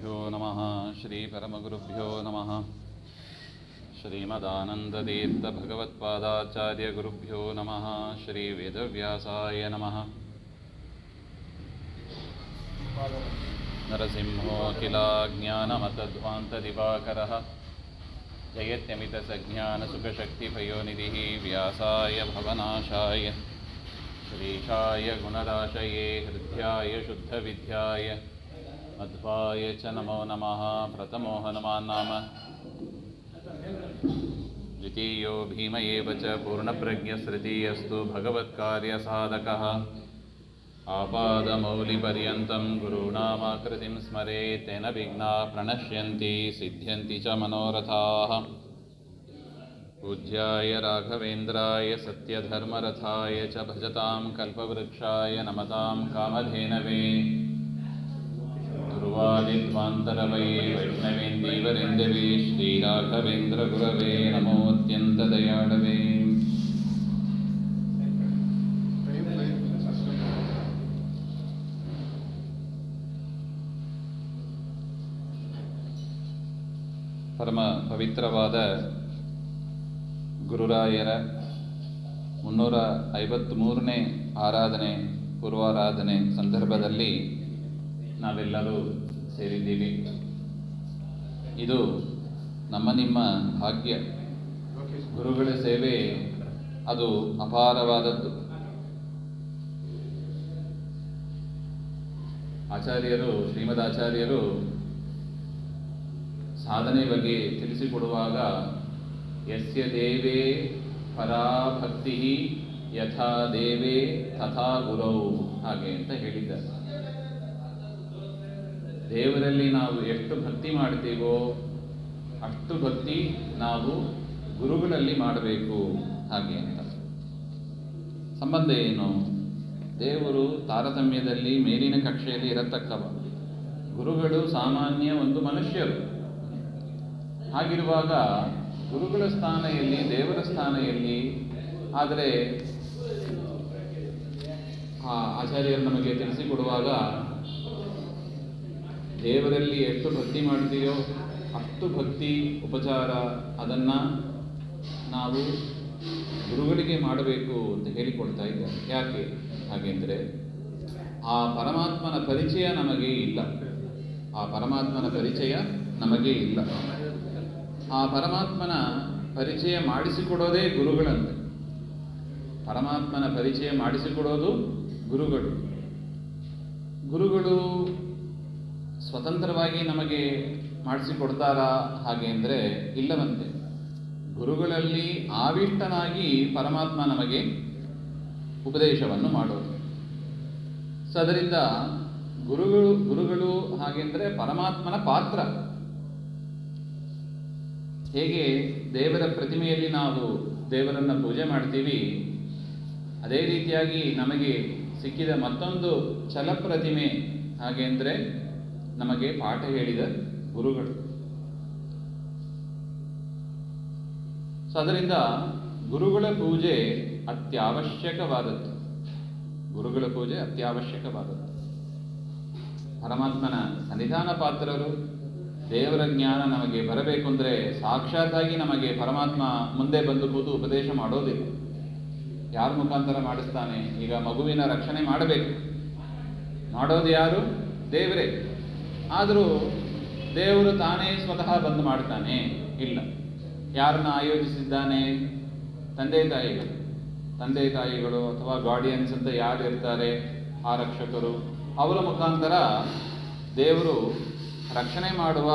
ಶ್ರೀಗುರುಭ್ಯೋ ನಮಃ ಶ್ರೀ ಪರಮಗುರುಭ್ಯೋ ನಮಃ ಶ್ರೀಮದಾನಂದತೀರ್ಥ ಭಗವತ್ಪಾದಾಚಾರ್ಯ ಗುರುಭ್ಯೋ ನಮಃ ಶ್ರೀ ವೇದವ್ಯಾಸಾಯ ನಮಃ ನರಸಿಂಹೋऽಖಿಲಾಜ್ಞಾನಮತಧ್ವಾन्तದಿವಾಕರः ಜಯತ್ಯಮಿತಸಜ್ಞಾನಸುಖಶಕ್ತಿಪಯೋನಿಧಿः ವ್ಯಾಸಾಯ ಭವನಾಶಾಯ ಶ್ರೀಶಾಯ ಗುಣರಾಶಯೇ ಹೃದ್ಯಾಯ ಶುದ್ಧವಿದ್ಯಾಯ ಮಧ್ವಾಯ ಚ ನಮೋ ನಮಃ. ಪ್ರಥಮೋ ಹನುಮಾನ್ ನಾಮ ದ್ವಿತೀಯೋ ಭೀಮ ಏವ ಚ ಪೂರ್ಣಪ್ರಜ್ಞಸ್ತೃತೀಯಸ್ತು ಭಗವತ್ಕಾರ್ಯಸಾಧಕಃ. ಆಪಾದಮೌಲಿಪರ್ಯಂತಂ ಗುರುಣಾಮಾಕೃತಿಂ ಸ್ಮರೇತ್ ತೇನ ವಿಘ್ನಾಃ ಪ್ರಣಶ್ಯಂತಿ ಸಿದ್ಧ್ಯಂತಿ ಚ ಮನೋರಥಾಃ. ಪೂಜ್ಯಾಯ ರಾಘವೇಂದ್ರಾಯ ಸತ್ಯಧರ್ಮರಥಾಯ ಚ ಭಜತಾಂ ಕಲ್ಪವೃಕ್ಷಾಯ ನಮತಾಂ ಕಾಮಧೇನವೇ. ಧ್ರುವಾದಿಧ್ವಾन्तರವಯೇ ವೈಷ್ಣವೇಂದೀವರೆಂದವೇ ಶ್ರೀರಾಘವೇಂದ್ರ ಗುರವೇ ನಮೋऽತ್ಯಂತದಯಾಳವೇ. ಪರಮ ಪವಿತ್ರವಾದ ಗುರುರಾಯರ 353ನೇ ಆರಾಧನೆ ಪೂರ್ವಾರಾಧನೆ ಸಂದರ್ಭದಲ್ಲಿ ನಾವೆಲ್ಲರೂ ಸೇರಿದ್ದೀವಿ. ಇದು ನಮ್ಮ ನಿಮ್ಮ ಭಾಗ್ಯ. ಗುರುಗಳ ಸೇವೆ ಅದು ಅಪಾರವಾದದ್ದು. ಆಚಾರ್ಯರು, ಶ್ರೀಮದಾಚಾರ್ಯರು ಸಾಧನೆ ಬಗ್ಗೆ ತಿಳಿಸಿಕೊಡುವಾಗ ಯಸ್ಯ ದೇವೇ ಪರಾ ಭಕ್ತಿ ಯಥಾ ದೇವೇ ತಥಾ ಗುರೌ ಹಾಗೆ ಅಂತ ಹೇಳಿದ್ದಾರೆ. ದೇವರಲ್ಲಿ ನಾವು ಎಷ್ಟು ಭಕ್ತಿ ಮಾಡ್ತೀವೋ ಅಷ್ಟು ಭಕ್ತಿ ನಾವು ಗುರುಗಳಲ್ಲಿ ಮಾಡಬೇಕು ಹಾಗೆ ಅಂತ. ಸಂಬಂಧ ಏನು? ದೇವರು ತಾರತಮ್ಯದಲ್ಲಿ ಮೇಲಿನ ಕಕ್ಷೆಯಲ್ಲಿ ಇರತಕ್ಕವ, ಗುರುಗಳು ಸಾಮಾನ್ಯ ಒಂದು ಮನುಷ್ಯರು. ಹಾಗಿರುವಾಗ ಗುರುಗಳ ಸ್ಥಾನ ಎಲ್ಲಿ, ದೇವರ ಸ್ಥಾನ ಎಲ್ಲಿ? ಆದರೆ ಆಚಾರ್ಯರು ನಮಗೆ ತಿಳಿಸಿಕೊಡುವಾಗ ದೇವರಲ್ಲಿ ಎಷ್ಟು ಭಕ್ತಿ ಮಾಡ್ತೀಯೋ ಅಷ್ಟು ಭಕ್ತಿ ಉಪಚಾರ ಅದನ್ನು ನಾವು ಗುರುಗಳಿಗೆ ಮಾಡಬೇಕು ಅಂತ ಹೇಳಿಕೊಡ್ತಾ ಇದ್ದಾರೆ. ಯಾಕೆ ಹಾಗೆಂದರೆ ಆ ಪರಮಾತ್ಮನ ಪರಿಚಯ ನಮಗೆ ಇಲ್ಲ. ಆ ಪರಮಾತ್ಮನ ಪರಿಚಯ ನಮಗೆ ಇಲ್ಲ. ಆ ಪರಮಾತ್ಮನ ಪರಿಚಯ ಮಾಡಿಸಿಕೊಡೋದೇ ಗುರುಗಳಂತೆ. ಪರಮಾತ್ಮನ ಪರಿಚಯ ಮಾಡಿಸಿಕೊಡೋದು ಗುರುಗಳು. ಗುರುಗಳು ಸ್ವತಂತ್ರವಾಗಿ ನಮಗೆ ಮಾಡಿಸಿಕೊಡ್ತಾರಾ ಹಾಗೆ ಅಂದರೆ ಇಲ್ಲವಂತೆ. ಗುರುಗಳಲ್ಲಿ ಆವಿಷ್ಟನಾಗಿ ಪರಮಾತ್ಮ ನಮಗೆ ಉಪದೇಶವನ್ನು ಮಾಡೋದು. ಸೊ ಅದರಿಂದ ಗುರುಗಳು ಹಾಗೆಂದರೆ ಪರಮಾತ್ಮನ ಪಾತ್ರ. ಹೇಗೆ ದೇವರ ಪ್ರತಿಮೆಯಲ್ಲಿ ನಾವು ದೇವರನ್ನು ಪೂಜೆ ಮಾಡ್ತೀವಿ, ಅದೇ ರೀತಿಯಾಗಿ ನಮಗೆ ಸಿಕ್ಕಿದ ಮತ್ತೊಂದು ಛಲಪ್ರತಿಮೆ ಹಾಗೆ ಅಂದರೆ ನಮಗೆ ಪಾಠ ಹೇಳಿದ ಗುರುಗಳು. ಸೊ ಅದರಿಂದ ಗುರುಗಳ ಪೂಜೆ ಅತ್ಯವಶ್ಯಕವಾದದ್ದು. ಗುರುಗಳ ಪೂಜೆ ಅತ್ಯವಶ್ಯಕವಾದದ್ದು. ಪರಮಾತ್ಮನ ಸನ್ನಿಧಾನ ಪಾತ್ರರು. ದೇವರ ಜ್ಞಾನ ನಮಗೆ ಬರಬೇಕು ಅಂದರೆ ಸಾಕ್ಷಾತ್ತಾಗಿ ನಮಗೆ ಪರಮಾತ್ಮ ಮುಂದೆ ಬಂದು ಕೂತು ಉಪದೇಶ ಮಾಡೋದಿಲ್ಲ. ಯಾರ ಮುಖಾಂತರ ಮಾಡಿಸ್ತಾನೆ? ಈಗ ಮಗುವಿನ ರಕ್ಷಣೆ ಮಾಡಬೇಕು, ಮಾಡೋದು ಯಾರು? ದೇವರೇ. ಆದರೂ ದೇವರು ತಾನೇ ಸ್ವತಃ ಬಂದು ಮಾಡ್ತಾನೆ? ಇಲ್ಲ. ಯಾರನ್ನ ಆಯೋಜಿಸಿದ್ದಾನೆ? ತಂದೆ ತಾಯಿಗಳು ಅಥವಾ ಗಾರ್ಡಿಯನ್ಸ್ ಅಂತ ಯಾರು ಇರ್ತಾರೆ, ಆರಕ್ಷಕರು, ಅವರ ಮುಖಾಂತರ ದೇವರು ರಕ್ಷಣೆ ಮಾಡುವ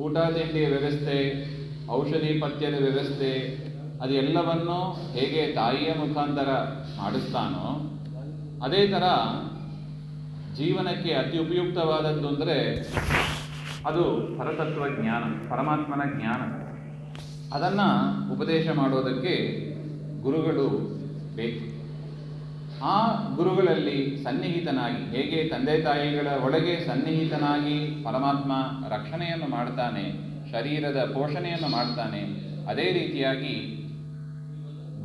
ಊಟ ತಿಂಡಿಯ ವ್ಯವಸ್ಥೆ, ಔಷಧಿ ಪಥ್ಯದ ವ್ಯವಸ್ಥೆ ಅದೆಲ್ಲವನ್ನು ಹೇಗೆ ತಾಯಿಯ ಮುಖಾಂತರ ಮಾಡಿಸ್ತಾನೋ ಅದೇ ಥರ ಜೀವನಕ್ಕೆ ಅತಿ ಉಪಯುಕ್ತವಾದದ್ದು ಅಂದರೆ ಅದು ಪರತತ್ವ ಜ್ಞಾನ, ಪರಮಾತ್ಮನ ಜ್ಞಾನ. ಅದನ್ನು ಉಪದೇಶ ಮಾಡೋದಕ್ಕೆ ಗುರುಗಳು ಬೇಕು. ಆ ಗುರುಗಳಲ್ಲಿ ಸನ್ನಿಹಿತನಾಗಿ, ಹೇಗೆ ತಂದೆ ತಾಯಿಗಳ ಒಳಗೆ ಸನ್ನಿಹಿತನಾಗಿ ಪರಮಾತ್ಮ ರಕ್ಷಣೆಯನ್ನು ಮಾಡ್ತಾನೆ, ಶರೀರದ ಪೋಷಣೆಯನ್ನು ಮಾಡ್ತಾನೆ, ಅದೇ ರೀತಿಯಾಗಿ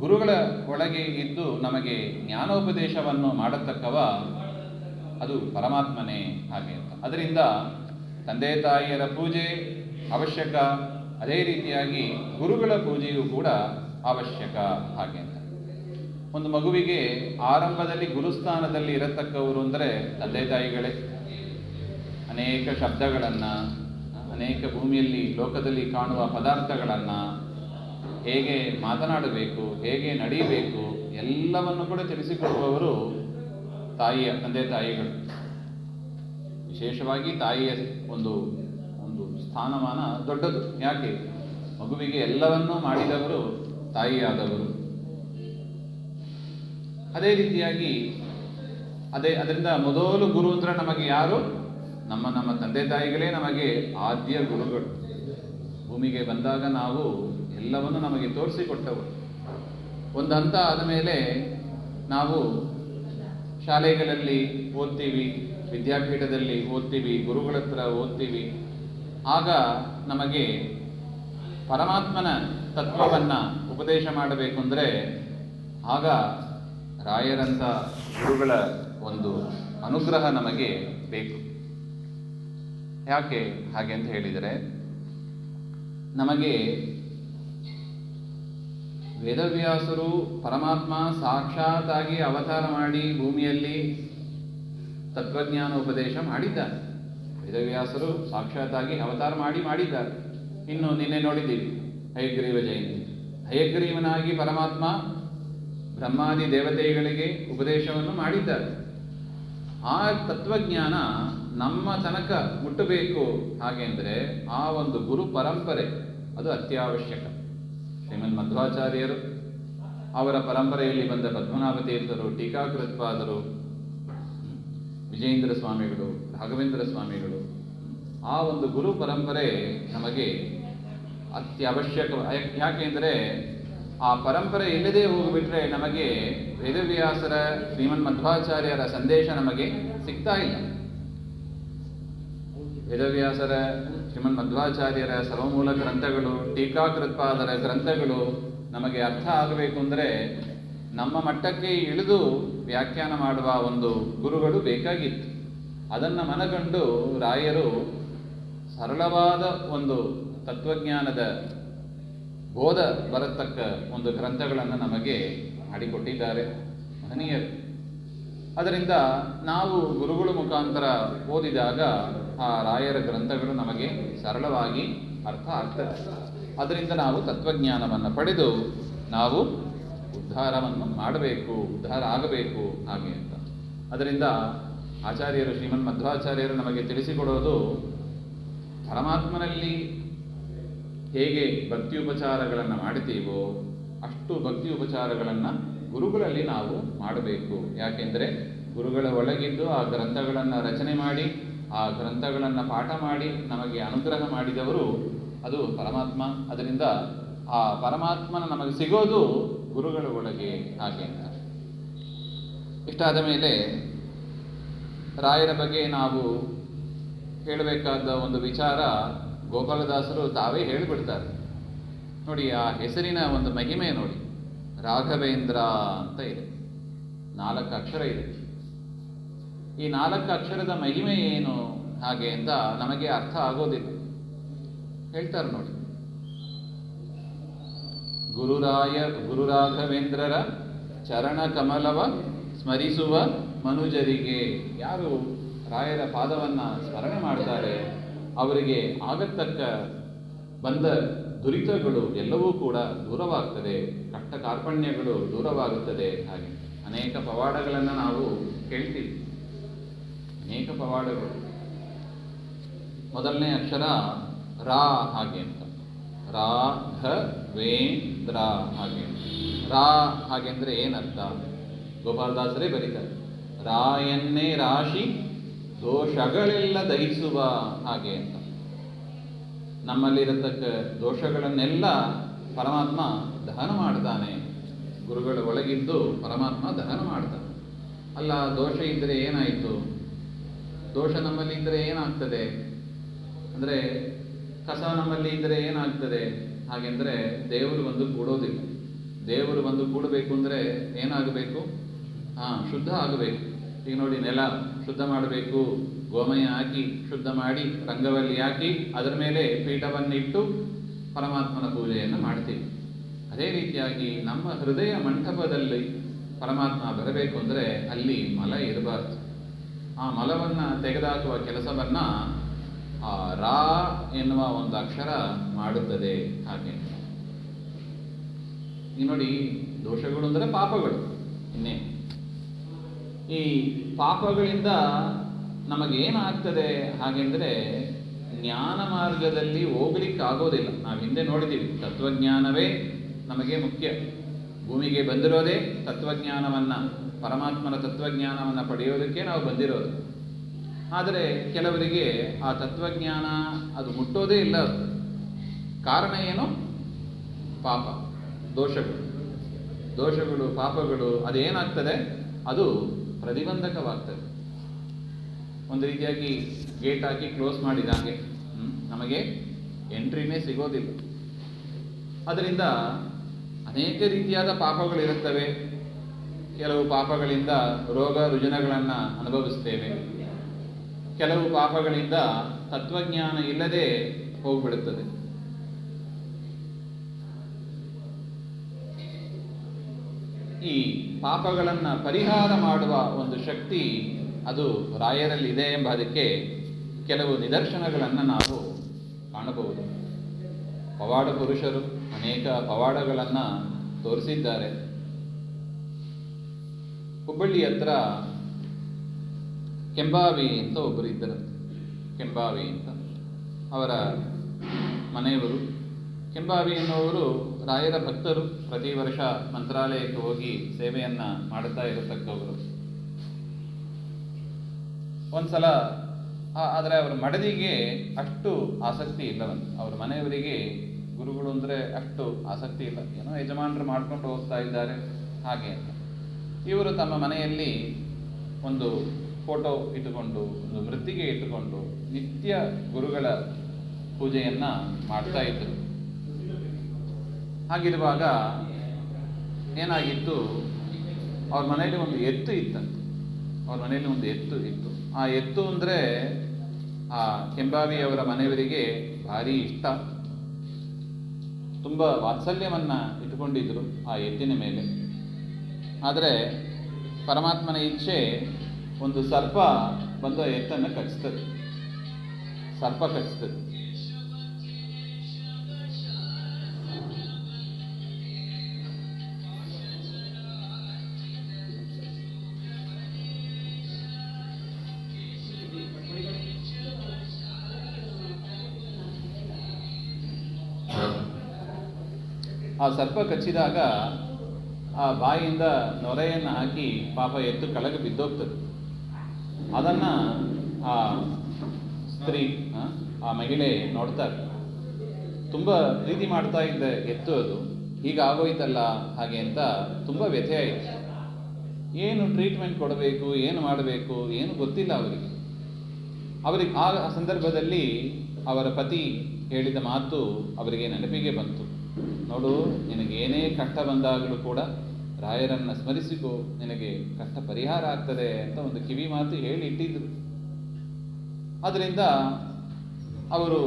ಗುರುಗಳ ಒಳಗೆ ಇದ್ದು ನಮಗೆ ಜ್ಞಾನೋಪದೇಶವನ್ನು ಮಾಡತಕ್ಕವ ಅದು ಪರಮಾತ್ಮನೇ ಹಾಗೆ ಅಂತ. ಅದರಿಂದ ತಂದೆ ತಾಯಿಯರ ಪೂಜೆ ಅವಶ್ಯಕ, ಅದೇ ರೀತಿಯಾಗಿ ಗುರುಗಳ ಪೂಜೆಯೂ ಕೂಡ ಅವಶ್ಯಕ. ಹಾಗೆ ಅಂತ ಒಂದು ಮಗುವಿಗೆ ಆರಂಭದಲ್ಲಿ ಗುರುಸ್ಥಾನದಲ್ಲಿ ಇರತಕ್ಕವರು ಅಂದರೆ ತಂದೆ ತಾಯಿಗಳೇ. ಅನೇಕ ಶಬ್ದಗಳನ್ನು, ಅನೇಕ ಭೂಮಿಯಲ್ಲಿ ಲೋಕದಲ್ಲಿ ಕಾಣುವ ಪದಾರ್ಥಗಳನ್ನು ಹೇಗೆ ಮಾತನಾಡಬೇಕು, ಹೇಗೆ ನಡೆಯಬೇಕು ಎಲ್ಲವನ್ನು ಕೂಡ ತಿಳಿಸಿಕೊಡುವವರು ತಂದೆ ತಾಯಿಗಳು. ವಿಶೇಷವಾಗಿ ತಾಯಿಯ ಒಂದು ಒಂದು ಸ್ಥಾನಮಾನ ದೊಡ್ಡದು. ಯಾಕೆ? ಮಗುವಿಗೆ ಎಲ್ಲವನ್ನೂ ಮಾಡಿದವರು ತಾಯಿಯಾದವರು. ಅದೇ ರೀತಿಯಾಗಿ ಅದರಿಂದ ಮೊದಲು ಗುರು ಅಂದರೆ ನಮಗೆ ಯಾರು? ನಮ್ಮ ತಂದೆ ತಾಯಿಗಳೇ ನಮಗೆ ಆದ್ಯ ಗುರುಗಳು. ಭೂಮಿಗೆ ಬಂದಾಗ ನಾವು ಎಲ್ಲವನ್ನು ನಮಗೆ ತೋರಿಸಿಕೊಟ್ಟವರು. ಒಂದು ಹಂತ ಆದ ಮೇಲೆ ನಾವು ಶಾಲೆಗಳಲ್ಲಿ ಓದ್ತೀವಿ, ವಿದ್ಯಾಪೀಠದಲ್ಲಿ ಓದ್ತೀವಿ, ಗುರುಗಳ ಹತ್ರ ಓದ್ತೀವಿ. ಆಗ ನಮಗೆ ಪರಮಾತ್ಮನ ತತ್ವವನ್ನು ಉಪದೇಶ ಮಾಡಬೇಕು ಅಂದರೆ ಆಗ ರಾಯರಂಥ ಗುರುಗಳ ಒಂದು ಅನುಗ್ರಹ ನಮಗೆ ಬೇಕು. ಯಾಕೆ ಹಾಗೆ ಅಂತ ಹೇಳಿದರೆ, ನಮಗೆ ವೇದವ್ಯಾಸರು ಪರಮಾತ್ಮ ಸಾಕ್ಷಾತ್ತಾಗಿ ಅವತಾರ ಮಾಡಿ ಭೂಮಿಯಲ್ಲಿ ತತ್ವಜ್ಞಾನ ಉಪದೇಶ ಮಾಡಿದ್ದಾರೆ. ವೇದವ್ಯಾಸರು ಸಾಕ್ಷಾತ್ತಾಗಿ ಅವತಾರ ಮಾಡಿದ್ದಾರೆ. ಇನ್ನು ನಿನ್ನೆ ನೋಡಿದ್ದೀವಿ ಹಯಗ್ರೀವ ಜಯಂತಿ. ಹಯಗ್ರೀವನಾಗಿ ಪರಮಾತ್ಮ ಬ್ರಹ್ಮಾದಿ ದೇವತೆಗಳಿಗೆ ಉಪದೇಶವನ್ನು ಮಾಡಿದ್ದಾರೆ. ಆ ತತ್ವಜ್ಞಾನ ನಮ್ಮ ತನಕ ಮುಟ್ಟಬೇಕು. ಹಾಗೆ ಅಂದರೆ ಆ ಒಂದು ಗುರು ಪರಂಪರೆ ಅದು ಅತ್ಯವಶ್ಯಕ. ಶ್ರೀಮನ್ ಮಧ್ವಾಚಾರ್ಯರು, ಅವರ ಪರಂಪರೆಯಲ್ಲಿ ಬಂದ ಪದ್ಮನಾಭ ತೀರ್ಥರು, ಟೀಕಾಕೃತ್ಪಾದರು, ವಿಜಯೇಂದ್ರ ಸ್ವಾಮಿಗಳು, ರಾಘವೇಂದ್ರ ಸ್ವಾಮಿಗಳು, ಆ ಒಂದು ಗುರು ಪರಂಪರೆ ನಮಗೆ ಅತ್ಯವಶ್ಯಕ. ಯಾಕೆಂದರೆ ಆ ಪರಂಪರೆ ಇಲ್ಲದೆ ಹೋಗಿಬಿಟ್ರೆ ನಮಗೆ ವೇದವ್ಯಾಸರ, ಶ್ರೀಮನ್ ಮಧ್ವಾಚಾರ್ಯರ ಸಂದೇಶ ನಮಗೆ ಸಿಗ್ತಾ ಇಲ್ಲ. ವೇದವ್ಯಾಸರ, ಶ್ರೀಮನ್ ಮಧ್ವಾಚಾರ್ಯರ ಸರ್ವಮೂಲ ಗ್ರಂಥಗಳು, ಟೀಕಾಕೃತ್ಪಾದರ ಗ್ರಂಥಗಳು ನಮಗೆ ಅರ್ಥ ಆಗಬೇಕು ಅಂದರೆ ನಮ್ಮ ಮಟ್ಟಕ್ಕೆ ಇಳಿದು ವ್ಯಾಖ್ಯಾನ ಮಾಡುವ ಒಂದು ಗುರುಗಳು ಬೇಕಾಗಿತ್ತು. ಅದನ್ನು ಮನಗಂಡು ರಾಯರು ಸರಳವಾದ ಒಂದು ತತ್ವಜ್ಞಾನದ ಬೋಧ ಬರತಕ್ಕ ಒಂದು ಗ್ರಂಥಗಳನ್ನು ನಮಗೆ ಮಾಡಿಕೊಟ್ಟಿದ್ದಾರೆ ಮಹನೀಯರು. ಅದರಿಂದ ನಾವು ಗುರುಗಳ ಮುಖಾಂತರ ಓದಿದಾಗ ಆ ರಾಯರ ಗ್ರಂಥಗಳು ನಮಗೆ ಸರಳವಾಗಿ ಅರ್ಥ ಆಗ್ತದೆ. ಅದರಿಂದ ನಾವು ತತ್ವಜ್ಞಾನವನ್ನು ಪಡೆದು ನಾವು ಉದ್ಧಾರವನ್ನು ಮಾಡಬೇಕು, ಉದ್ಧಾರ ಆಗಬೇಕು ಹಾಗೆ ಅಂತ. ಅದರಿಂದ ಆಚಾರ್ಯರು, ಶ್ರೀಮನ್ ಮಧ್ವಾಚಾರ್ಯರು ನಮಗೆ ತಿಳಿಸಿಕೊಡೋದು ಪರಮಾತ್ಮನಲ್ಲಿ ಹೇಗೆ ಭಕ್ತಿ ಉಪಚಾರಗಳನ್ನು ಮಾಡ್ತೀವೋ ಅಷ್ಟು ಭಕ್ತಿ ಉಪಚಾರಗಳನ್ನು ಗುರುಗಳಲ್ಲಿ ನಾವು ಮಾಡಬೇಕು. ಯಾಕೆಂದರೆ ಗುರುಗಳ ಒಳಗಿದ್ದು ಆ ಗ್ರಂಥಗಳನ್ನು ರಚನೆ ಮಾಡಿ, ಆ ಗ್ರಂಥಗಳನ್ನು ಪಾಠ ಮಾಡಿ ನಮಗೆ ಅನುಗ್ರಹ ಮಾಡಿದವರು ಅದು ಪರಮಾತ್ಮ. ಅದರಿಂದ ಆ ಪರಮಾತ್ಮನ ನಮಗೆ ಸಿಗೋದು ಗುರುಗಳ ಒಳಗೆ ಹಾಗೆ ಅಂತ. ಇಷ್ಟಾದ ಮೇಲೆ ರಾಯರ ಬಗ್ಗೆ ನಾವು ಹೇಳಬೇಕಾದ ಒಂದು ವಿಚಾರ ಗೋಪಾಲದಾಸರು ತಾವೇ ಹೇಳಿಬಿಡ್ತಾರೆ ನೋಡಿ. ಆ ಹೆಸರಿನ ಒಂದು ಮಹಿಮೆ ನೋಡಿ, ರಾಘವೇಂದ್ರ ಅಂತ ಇದೆ, 4 ಅಕ್ಷರ ಇದೆ. ಈ 4 ಅಕ್ಷರದ ಮಹಿಮೆ ಏನು ಹಾಗೆ ಅಂತ ನಮಗೆ ಅರ್ಥ ಆಗೋದಿಲ್ಲ. ಹೇಳ್ತಾರೆ ನೋಡಿ, ಗುರು ರಾಘವೇಂದ್ರರ ಚರಣ ಕಮಲವ ಸ್ಮರಿಸುವ ಮನುಜರಿಗೆ. ಯಾರು ರಾಯರ ಪಾದವನ್ನು ಸ್ಮರಣೆ ಮಾಡ್ತಾರೆ ಅವರಿಗೆ ಆಗತಕ್ಕ ಬಂದ ದುರಿತಗಳು ಎಲ್ಲವೂ ಕೂಡ ದೂರವಾಗ್ತದೆ, ಕಷ್ಟ ಕಾರ್ಪಣ್ಯಗಳು ದೂರವಾಗುತ್ತದೆ. ಹಾಗೆ ಅನೇಕ ಪವಾಡಗಳನ್ನು ನಾವು ಕೇಳ್ತೀವಿ, ಅನೇಕ ಪವಾಡಗಳು. ಮೊದಲನೇ ಅಕ್ಷರ ರಾ ಹಾಗೆ ಅಂತ, ರಾಘವೇಂದ್ರ ಹಾಗೆ. ರಾ ಹಾಗೆ ಅಂದರೆ ಏನರ್ಥ? ಗೋಪಾಲದಾಸರೇ ಬರೀತಾರೆ, ರಾಯನ್ನೇ ರಾಶಿ ದೋಷಗಳೆಲ್ಲ ದಹಿಸುವ ಹಾಗೆ ಅಂತ. ನಮ್ಮಲ್ಲಿರತಕ್ಕ ದೋಷಗಳನ್ನೆಲ್ಲ ಪರಮಾತ್ಮ ದಹನ ಮಾಡ್ತಾನೆ. ಗುರುಗಳ ಒಳಗಿದ್ದು ಪರಮಾತ್ಮ ದಹನ ಮಾಡ್ತಾನೆ. ಅಲ್ಲ, ದೋಷ ಇದ್ದರೆ ಏನಾಯಿತು? ದೋಷ ನಮ್ಮಲ್ಲಿ ಇದ್ದರೆ ಏನಾಗ್ತದೆ ಅಂದರೆ, ಕಸ ನಮ್ಮಲ್ಲಿ ಇದ್ದರೆ ಏನಾಗ್ತದೆ ಹಾಗೆಂದರೆ ದೇವರು ಬಂದು ಕೂಡೋದಿಲ್ಲ. ದೇವರು ಬಂದು ಕೂಡಬೇಕು ಅಂದರೆ ಏನಾಗಬೇಕು? ಶುದ್ಧ ಆಗಬೇಕು. ಈಗ ನೋಡಿ, ನೆಲ ಶುದ್ಧ ಮಾಡಬೇಕು, ಗೋಮಯ ಹಾಕಿ ಶುದ್ಧ ಮಾಡಿ ರಂಗವಲ್ಲಿ ಹಾಕಿ ಅದರ ಮೇಲೆ ಪೀಠವನ್ನಿಟ್ಟು ಪರಮಾತ್ಮನ ಪೂಜೆಯನ್ನು ಮಾಡ್ತೀವಿ. ಅದೇ ರೀತಿಯಾಗಿ ನಮ್ಮ ಹೃದಯ ಮಂಟಪದಲ್ಲಿ ಪರಮಾತ್ಮ ಬರಬೇಕು ಅಂದರೆ ಅಲ್ಲಿ ಮಲ ಇರಬಾರ್ದು. ಆ ಮಲವನ್ನು ತೆಗೆದುಹಾಕುವ ಕೆಲಸವನ್ನು ಆ ರಾ ಎನ್ನುವ ಒಂದು ಅಕ್ಷರ ಮಾಡುತ್ತದೆ. ಹಾಗೆ ಈ ನೋಡಿ, ದೋಷಗಳು ಅಂದರೆ ಪಾಪಗಳು. ಇನ್ನೇ ಈ ಪಾಪಗಳಿಂದ ನಮಗೇನಾಗ್ತದೆ ಹಾಗೆಂದರೆ ಜ್ಞಾನ ಮಾರ್ಗದಲ್ಲಿ ಹೋಗ್ಲಿಕ್ಕಾಗೋದಿಲ್ಲ. ನಾವು ಹಿಂದೆ ನೋಡಿದ್ದೀವಿ, ತತ್ವಜ್ಞಾನವೇ ನಮಗೆ ಮುಖ್ಯ. ಭೂಮಿಗೆ ಬಂದಿರೋದೇ ತತ್ವಜ್ಞಾನವನ್ನು, ಪರಮಾತ್ಮನ ತತ್ವಜ್ಞಾನವನ್ನು ಪಡೆಯೋದಕ್ಕೆ ನಾವು ಬಂದಿರೋದು. ಆದರೆ ಕೆಲವರಿಗೆ ಆ ತತ್ವಜ್ಞಾನ ಅದು ಮುಟ್ಟೋದೇ ಇಲ್ಲ. ಕಾರಣ ಏನು? ಪಾಪ, ದೋಷಗಳು, ಪಾಪಗಳು. ಅದೇನಾಗ್ತದೆ? ಅದು ಪ್ರತಿಬಂಧಕವಾಗ್ತದೆ. ಒಂದು ರೀತಿಯಾಗಿ ಗೇಟ್ ಹಾಕಿ ಕ್ಲೋಸ್ ಮಾಡಿದಂಗೆ ನಮಗೆ ಎಂಟ್ರಿನೇ ಸಿಗೋದಿಲ್ಲ. ಅದರಿಂದ ಅನೇಕ ರೀತಿಯಾದ ಪಾಪಗಳಿರುತ್ತವೆ. ಕೆಲವು ಪಾಪಗಳಿಂದ ರೋಗ ರುಜಿನಗಳನ್ನು ಅನುಭವಿಸ್ತೇವೆ. ಕೆಲವು ಪಾಪಗಳಿಂದ ತತ್ವಜ್ಞಾನ ಇಲ್ಲದೆ ಹೋಗ್ಬಿಡುತ್ತದೆ. ಈ ಪಾಪಗಳನ್ನು ಪರಿಹಾರ ಮಾಡುವ ಒಂದು ಶಕ್ತಿ ಅದು ರಾಯರಲ್ಲಿ ಇದೆ ಎಂಬುದಕ್ಕೆ ಕೆಲವು ನಿದರ್ಶನಗಳನ್ನು ನಾವು ಕಾಣಬಹುದು. ಪವಾಡ ಪುರುಷರು ಅನೇಕ ಪವಾಡಗಳನ್ನು ತೋರಿಸಿದ್ದಾರೆ. ಹುಬ್ಬಳ್ಳಿ ಹತ್ರ ಕೆಂಬಾವಿ ಅಂತ ಒಬ್ಬರು ಇದ್ದರು. ಕೆಂಬಾವಿ ಅಂತ ಅವರ ಮನೆಯವರು. ಕೆಂಬಾವಿ ಎನ್ನುವರು ರಾಯರ ಭಕ್ತರು. ಪ್ರತಿ ವರ್ಷ ಮಂತ್ರಾಲಯಕ್ಕೆ ಹೋಗಿ ಸೇವೆಯನ್ನು ಮಾಡುತ್ತಾ ಇರತಕ್ಕವರು. ಒಂದ್ಸಲ ಆದರೆ ಅವರ ಮಡದಿಗೆ ಅಷ್ಟು ಆಸಕ್ತಿ ಇಲ್ಲವಂತೆ. ಅವ್ರ ಮನೆಯವರಿಗೆ ಗುರುಗಳು ಅಂದರೆ ಅಷ್ಟು ಆಸಕ್ತಿ ಇಲ್ಲ, ಏನೋ ಯಜಮಾನರು ಮಾಡ್ಕೊಂಡು ಹೋಗ್ತಾ ಇದ್ದಾರೆ ಹಾಗೆ ಅಂತ. ಇವರು ತಮ್ಮ ಮನೆಯಲ್ಲಿ ಒಂದು ಫೋಟೋ ಇಟ್ಟುಕೊಂಡು, ಒಂದು ಮೃತ್ತಿಗೆ ಇಟ್ಟುಕೊಂಡು ನಿತ್ಯ ಗುರುಗಳ ಪೂಜೆಯನ್ನು ಮಾಡ್ತಾ ಇದ್ದರು. ಹಾಗಿರುವಾಗ ಏನಾಗಿತ್ತು, ಅವ್ರ ಮನೆಯಲ್ಲಿ ಒಂದು ಎತ್ತು ಇತ್ತಂತೆ. ಅವ್ರ ಮನೆಯಲ್ಲಿ ಒಂದು ಎತ್ತು ಇತ್ತು. ಆ ಎತ್ತು ಅಂದರೆ ಆ ಕೆಂಬಾವಿಯವರ ಮನೆಯವರಿಗೆ ಭಾರಿ ಇಷ್ಟ. ತುಂಬ ವಾತ್ಸಲ್ಯವನ್ನು ಇಟ್ಟುಕೊಂಡಿದ್ರು ಆ ಎತ್ತಿನ ಮೇಲೆ. ಆದರೆ ಪರಮಾತ್ಮನ ಇಚ್ಛೆ, ಒಂದು ಸರ್ಪ ಬಂದು ಎತ್ತನ್ನು ಕಚ್ತದೆ. ಸರ್ಪ ಕಚ್ತದೆ. ಆ ಸರ್ಪ ಕಚ್ಚಿದಾಗ ಆ ಬಾಯಿಯಿಂದ ನೊರೆಯನ್ನು ಹಾಕಿ ಪಾಪ ಎತ್ತು ಕೆಳಗೆ ಬಿದ್ದೋಗ್ತದೆ. ಅದನ್ನು ಆ ಸ್ತ್ರೀ, ಆ ಮಹಿಳೆ ನೋಡ್ತಾರೆ. ತುಂಬ ಪ್ರೀತಿ ಮಾಡ್ತಾ ಇದ್ದ ಎತ್ತು ಅದು, ಹೀಗಾಗೋಯ್ತಲ್ಲ ಹಾಗೆ ಅಂತ ತುಂಬ ವ್ಯಥೆ ಆಯಿತು. ಏನು ಟ್ರೀಟ್ಮೆಂಟ್ ಕೊಡಬೇಕು, ಏನು ಮಾಡಬೇಕು, ಏನು ಗೊತ್ತಿಲ್ಲ ಅವರಿಗೆ. ಆ ಸಂದರ್ಭದಲ್ಲಿ ಅವರ ಪತಿ ಹೇಳಿದ ಮಾತು ಅವರಿಗೆ ನೆನಪಿಗೆ ಬಂತು. ನೋಡು, ನಿನಗೇನೇ ಕಷ್ಟ ಬಂದಾಗಲೂ ಕೂಡ ರಾಯರನ್ನು ಸ್ಮರಿಸಿಕೋ, ನಿನಗೆ ಕಷ್ಟ ಪರಿಹಾರ ಆಗ್ತದೆ ಅಂತ ಒಂದು ಕಿವಿ ಮಾತು ಹೇಳಿ ಇಟ್ಟಿದ್ರು. ಅದರಿಂದ ಅವರು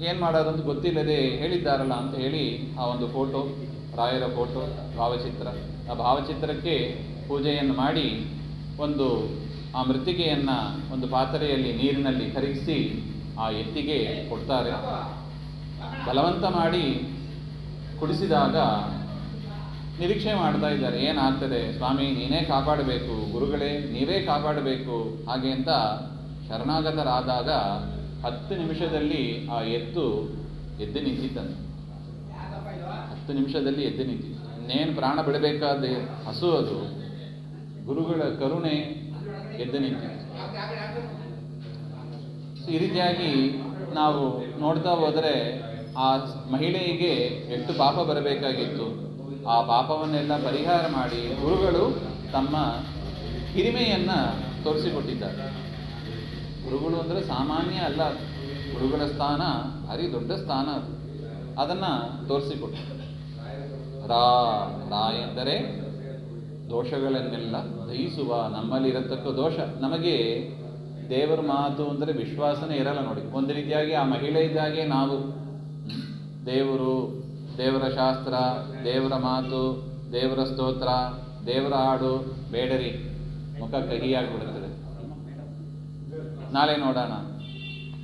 ಏನು ಮಾಡೋದಂತ ಗೊತ್ತಿಲ್ಲದೆ ಹೇಳಿದ್ದಾರಲ್ಲ ಅಂತ ಹೇಳಿ ಆ ಒಂದು ಫೋಟೋ, ರಾಯರ ಫೋಟೋ, ಭಾವಚಿತ್ರ, ಆ ಭಾವಚಿತ್ರಕ್ಕೆ ಪೂಜೆಯನ್ನು ಮಾಡಿ ಒಂದು ಆ ಮೃತ್ತಿಗೆಯನ್ನು ಒಂದು ಪಾತ್ರೆಯಲ್ಲಿ ನೀರಿನಲ್ಲಿ ಕರಗಿಸಿ ಆ ಎತ್ತಿಗೆ ಕೊಡ್ತಾರೆ. ಬಲವಂತ ಮಾಡಿ ಕುಡಿಸಿದಾಗ ನಿರೀಕ್ಷೆ ಮಾಡ್ತಾ ಇದ್ದಾರೆ, ಏನಾಗ್ತದೆ ಸ್ವಾಮಿ, ನೀನೇ ಕಾಪಾಡಬೇಕು, ಗುರುಗಳೇ ನೀವೇ ಕಾಪಾಡಬೇಕು ಹಾಗೆ ಅಂತ ಶರಣಾಗತರಾದಾಗ 10 ನಿಮಿಷದಲ್ಲಿ ಆ ಎದ್ದು ನಿಂತಿತ್ತಂತೆ. 10 ನಿಮಿಷದಲ್ಲಿ ಎದ್ದು ನಿಂತಿತ್ತು. ಇನ್ನೇನು ಪ್ರಾಣ ಬಿಡಬೇಕಾದ ಹಸು ಅದು, ಗುರುಗಳ ಕರುಣೆ ಎದ್ದು ನಿಂತಿತ್ತು. ಈ ರೀತಿಯಾಗಿ ನಾವು ನೋಡ್ತಾ ಹೋದರೆ ಆ ಮಹಿಳೆಗೆ ಎಷ್ಟು ಪಾಪ ಬರಬೇಕಾಗಿತ್ತು. ಆ ಪಾಪವನ್ನೆಲ್ಲ ಪರಿಹಾರ ಮಾಡಿ ಗುರುಗಳು ತಮ್ಮ ಹಿರಿಮೆಯನ್ನು ತೋರಿಸಿಕೊಟ್ಟಿದ್ದಾರೆ. ಗುರುಗಳು ಅಂದರೆ ಸಾಮಾನ್ಯ ಅಲ್ಲ, ಗುರುಗಳ ಸ್ಥಾನ ಭಾರಿ ದೊಡ್ಡ ಸ್ಥಾನ ಅದು. ಅದನ್ನು ತೋರಿಸಿಕೊಟ್ಟು. ರಾ ಎಂದರೆ ದೋಷಗಳನ್ನೆಲ್ಲ ದಹಿಸುವ. ನಮ್ಮಲ್ಲಿರತಕ್ಕ ದೋಷ, ನಮಗೆ ದೇವರ ಮಾತು ಅಂದರೆ ವಿಶ್ವಾಸನೇ ಇರಲ್ಲ ನೋಡಿ. ಒಂದು ರೀತಿಯಾಗಿ ಆ ಮಹಿಳೆ ಇದ್ದಾಗೆ ನಾವು ದೇವರು, ದೇವರ ಶಾಸ್ತ್ರ, ದೇವರ ಮಾತು, ದೇವರ ಸ್ತೋತ್ರ, ದೇವರ ಹಾಡು ಬೇಡರಿ, ಮುಖ ಕಹಿಯಾಗಿಬಿಡುತ್ತದೆ. ನಾಳೆ ನೋಡೋಣ,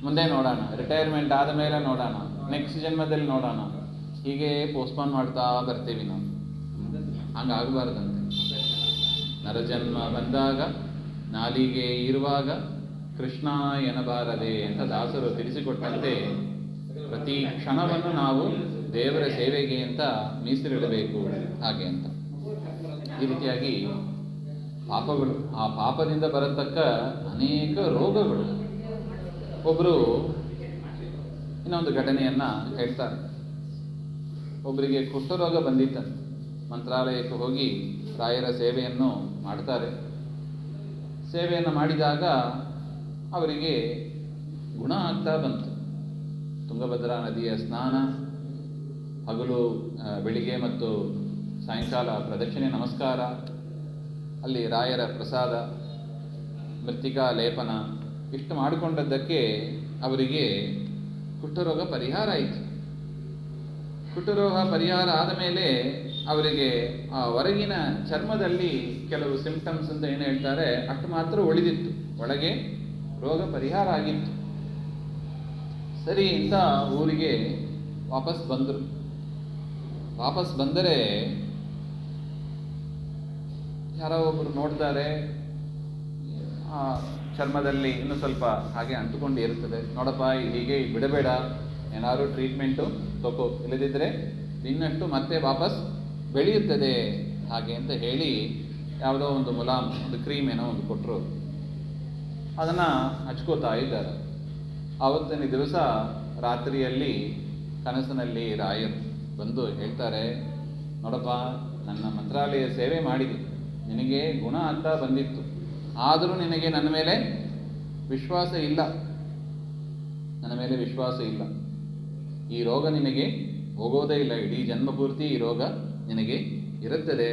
ಮುಂದೆ ನೋಡೋಣ, ರಿಟೈರ್ಮೆಂಟ್ ಆದ ಮೇಲೆ ನೋಡೋಣ, ನೆಕ್ಸ್ಟ್ ಜನ್ಮದಲ್ಲಿ ನೋಡೋಣ, ಹೀಗೆ ಪೋಸ್ಟ್ಪೋನ್ ಮಾಡ್ತಾ ಬರ್ತೀವಿ ನಾವು. ಹಂಗಾಗಬಾರ್ದಂತೆ. ನರಜನ್ಮ ಬಂದಾಗ ನಾಲಿಗೆ ಇರುವಾಗ ಕೃಷ್ಣ ಎನ್ನಬಾರದೆ ಅಂತ ದಾಸರು ತಿಳಿಸಿಕೊಟ್ಟಂತೆ ಪ್ರತಿ ಕ್ಷಣವನ್ನು ನಾವು ದೇವರ ಸೇವೆಗೆ ಅಂತ ಮೀಸಲಿಡಬೇಕು ಹಾಗೆ ಅಂತ. ಈ ರೀತಿಯಾಗಿ ಪಾಪಗಳು, ಆ ಪಾಪದಿಂದ ಬರತಕ್ಕ ಅನೇಕ ರೋಗಗಳು. ಒಬ್ಬರು ಇನ್ನೊಂದು ಘಟನೆಯನ್ನು ಹೇಳ್ತಾರೆ. ಒಬ್ಬರಿಗೆ ಕುಷ್ಠರೋಗ ಬಂದಿತ್ತಂತೆ. ಮಂತ್ರಾಲಯಕ್ಕೆ ಹೋಗಿ ರಾಯರ ಸೇವೆಯನ್ನು ಮಾಡ್ತಾರೆ. ಸೇವೆಯನ್ನು ಮಾಡಿದಾಗ ಅವರಿಗೆ ಗುಣ ಆಗ್ತಾ ಬಂತು. ತುಂಗಭದ್ರಾ ನದಿಯ ಸ್ನಾನ, ಹಗಲು ಬೆಳಿಗ್ಗೆ ಮತ್ತು ಸಾಯಂಕಾಲ ಪ್ರದಕ್ಷಿಣೆ ನಮಸ್ಕಾರ, ಅಲ್ಲಿ ರಾಯರ ಪ್ರಸಾದ, ಮೃತ್ತಿಕಾ ಲೇಪನ, ಇಷ್ಟು ಮಾಡಿಕೊಂಡದ್ದಕ್ಕೆ ಅವರಿಗೆ ಕುಷ್ಠರೋಗ ಪರಿಹಾರ ಆಯಿತು. ಕುಷ್ಠರೋಗ ಪರಿಹಾರ ಆದ ಮೇಲೆ ಅವರಿಗೆ ಆ ಹೊರಗಿನ ಚರ್ಮದಲ್ಲಿ ಕೆಲವು ಸಿಂಪ್ಟಮ್ಸ್ ಅಂತ ಏನು ಹೇಳ್ತಾರೆ ಅಷ್ಟು ಮಾತ್ರ ಉಳಿದಿತ್ತು, ಒಳಗೆ ರೋಗ ಪರಿಹಾರ ಆಗಿತ್ತು. ಸರಿ ಅಂತ ಊರಿಗೆ ವಾಪಸ್ ಬಂದರು. ವಾಪಸ್ ಬಂದರೆ ಯಾರೋ ಒಬ್ಬರು ನೋಡ್ತಾರೆ, ಆ ಚರ್ಮದಲ್ಲಿ ಇನ್ನೂ ಸ್ವಲ್ಪ ಹಾಗೆ ಅಂಟುಕೊಂಡು ಇರ್ತದೆ. ನೋಡಪ್ಪ, ಹೀಗೆ ಬಿಡಬೇಡ, ಏನಾದ್ರು ಟ್ರೀಟ್ಮೆಂಟು ತಗೋ, ಇಲ್ಲದಿದ್ದರೆ ಇನ್ನಷ್ಟು ಮತ್ತೆ ವಾಪಸ್ ಬೆಳೆಯುತ್ತದೆ ಹಾಗೆ ಅಂತ ಹೇಳಿ ಯಾವುದೋ ಒಂದು ಮುಲಾಮ್, ಒಂದು ಕ್ರೀಮ್ ಏನೋ ಒಂದು ಕೊಟ್ಟರು. ಅದನ್ನು ಹಚ್ಕೋತಾ ಇದ್ದಾರೆ. ಆವತ್ತಿನ ದಿವಸ ರಾತ್ರಿಯಲ್ಲಿ ಕನಸಿನಲ್ಲಿ ರಾಯರು ಬಂದು ಹೇಳ್ತಾರೆ, ನೋಡಪ್ಪ, ನನ್ನ ಮಂತ್ರಾಲಯ ಸೇವೆ ಮಾಡಿದೆ, ನಿನಗೆ ಗುಣ ಆಗ್ತಾ ಬಂದಿತ್ತು, ಆದರೂ ನಿನಗೆ ನನ್ನ ಮೇಲೆ ವಿಶ್ವಾಸ ಇಲ್ಲ, ನನ್ನ ಮೇಲೆ ವಿಶ್ವಾಸ ಇಲ್ಲ. ಈ ರೋಗ ನಿನಗೆ ಹೋಗೋದೇ ಇಲ್ಲ, ಇಡೀ ಜನ್ಮ ಪೂರ್ತಿ ಈ ರೋಗ ನಿನಗೆ ಇರುತ್ತದೆ,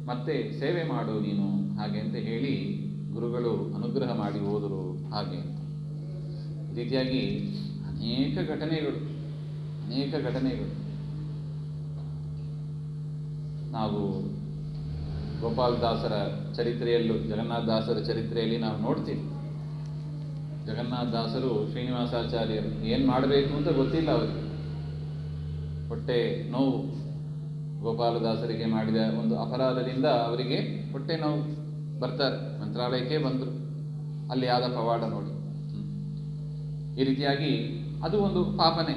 ಮತ್ತೆ ಸೇವೆ ಮಾಡು ನೀನು ಹಾಗೆ ಅಂತ ಹೇಳಿ ಗುರುಗಳು ಅನುಗ್ರಹ ಮಾಡಿ ಹೋದರು ಹಾಗೆ ಅಂತ. ಈ ರೀತಿಯಾಗಿ ಅನೇಕ ಘಟನೆಗಳು. ನಾವು ಗೋಪಾಲದಾಸರ ಚರಿತ್ರೆಯಲ್ಲೂ, ಜಗನ್ನಾಥದಾಸರ ಚರಿತ್ರೆಯಲ್ಲಿ ನಾವು ನೋಡ್ತೀವಿ. ಜಗನ್ನಾಥದಾಸರು ಶ್ರೀನಿವಾಸಾಚಾರ್ಯರು ಏನು ಮಾಡಬೇಕು ಅಂತ ಗೊತ್ತಿಲ್ಲ ಅವರಿಗೆ. ಹೊಟ್ಟೆ ನೋವು, ಗೋಪಾಲದಾಸರಿಗೆ ಮಾಡಿದ ಒಂದು ಅಪರಾಧದಿಂದ ಅವರಿಗೆ ಹೊಟ್ಟೆ ನೋವು ಬರ್ತಾರೆ. ಮಂತ್ರಾಲಯಕ್ಕೆ ಬಂದರು, ಅಲ್ಲಿ ಆದ ಪವಾಡ ನೋಡಿ. ಈ ರೀತಿಯಾಗಿ ಅದು ಒಂದು ಪಾಪನೇ,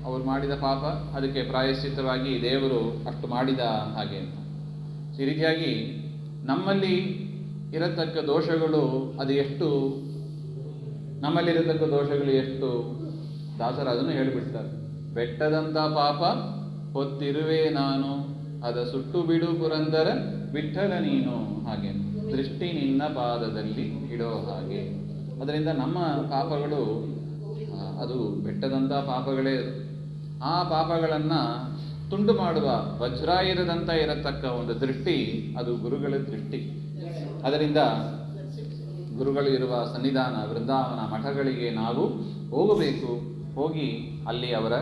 ಅವರು ಮಾಡಿದ ಪಾಪ, ಅದಕ್ಕೆ ಪ್ರಾಯಶ್ಚಿತ್ತವಾಗಿ ದೇವರು ಅಷ್ಟು ಮಾಡಿದ ಹಾಗೆ ಅಂತ. ಈ ರೀತಿಯಾಗಿ ನಮ್ಮಲ್ಲಿ ಇರತಕ್ಕ ದೋಷಗಳು ಅದು ಎಷ್ಟು, ನಮ್ಮಲ್ಲಿರತಕ್ಕ ದೋಷಗಳು ಎಷ್ಟು, ದಾಸರು ಅದನ್ನು ಹೇಳಿಬಿಡ್ತಾರೆ. ಬೆಟ್ಟದಂಥ ಪಾಪ ಹೊತ್ತಿರುವೆ ನಾನು, ಅದ ಸುಟ್ಟು ಬಿಡು ಪುರಂದರ ವಿಠಲ ನೀನು ಹಾಗೆ. ದೃಷ್ಟಿ ನಿನ್ನ ಪಾದದಲ್ಲಿ ಇಡೋ ಹಾಗೆ. ಅದರಿಂದ ನಮ್ಮ ಪಾಪಗಳು ಅದು ಬೆಟ್ಟದಂಥ ಪಾಪಗಳೇ. ಆ ಪಾಪಗಳನ್ನು ತುಂಡು ಮಾಡುವ ವಜ್ರಾಯುಧದಂಥ ಇರತಕ್ಕ ಒಂದು ದೃಷ್ಟಿ ಅದು ಗುರುಗಳ ದೃಷ್ಟಿ. ಅದರಿಂದ ಗುರುಗಳು ಇರುವ ಸನ್ನಿಧಾನ, ವೃಂದಾವನ, ಮಠಗಳಿಗೆ ನಾವು ಹೋಗಬೇಕು. ಹೋಗಿ ಅಲ್ಲಿ ಅವರ